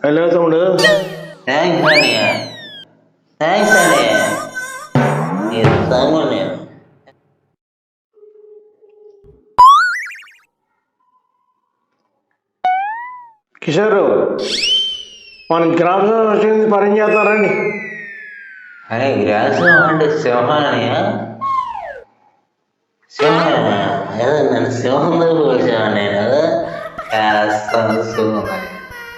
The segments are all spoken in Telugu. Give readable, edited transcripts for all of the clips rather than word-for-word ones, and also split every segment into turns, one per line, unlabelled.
హలో తమ్ముడు.
థ్యాంక్స్ అన్నయ్య, థ్యాంక్స్ అన్నయ్య. నీ తమ్ముడు నేను.
కిషోరు, మన గ్రామ వచ్చింది పని చేస్తారండి.
అరే గ్రాసం అంటే సింహం అన్నయ్య. సింహం ఏదో నన్ను సింహం దగ్గర వచ్చాను నేను. సింహం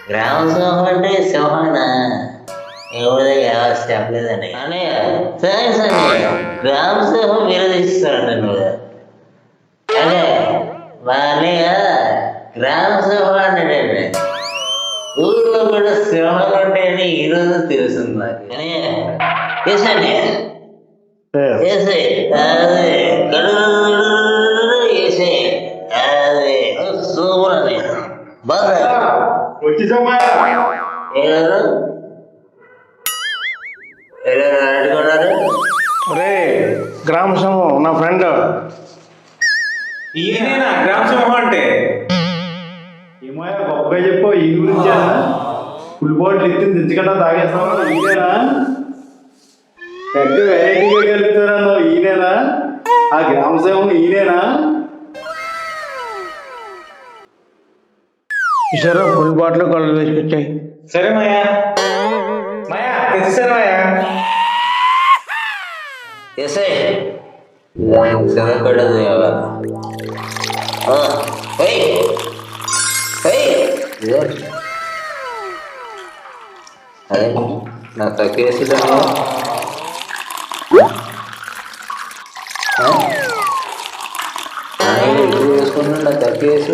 గ్రామ సింహం అంటే సింహానా? ఎవరి దగ్గర చెప్పలేదండి అన్నయ్య. థ్యాంక్స్ అన్నయ్య. గ్రామ సింహం విరోధిస్తాడు నువ్వు. అదే మా అన్నయ్య గ్రామ సింహం అంటే ఊర్లో కూడా సింహాలు ఉంటాయని ఈరోజు తెలుస్తుంది నాకు. అన్నయ్య వేసే అదే వేసే అదే సూపర్ అన్నయ్య. బాగా అడుగున్నారు.
అరే గ్రామ సమూహం నా ఫ్రెండ్.
ఈయనేనా గ్రామ సింహం అంటే?
ఏమో గొప్పగా చెప్పు ఈ గురించా? ఫుల్ బాటిల్ ఎత్తింది తెచ్చుకుంటా తాగేస్తాను. ఈయనేనా పెద్ద వెరైటీగా కలుపుతారా? ఈయనేనా ఆ గ్రామ సేవం? ఈయనేనా?
కిషోరు ఫుల్ బాటిల్ కళ్ళు తీసుకొచ్చాయి.
సరే మాయా, మాయా తెచ్చేసాను మాయా.
ఎస్ఐ చదవకూడదు అదే నా తగ్గేసి వేసుకున్నా నా తగ్గేసి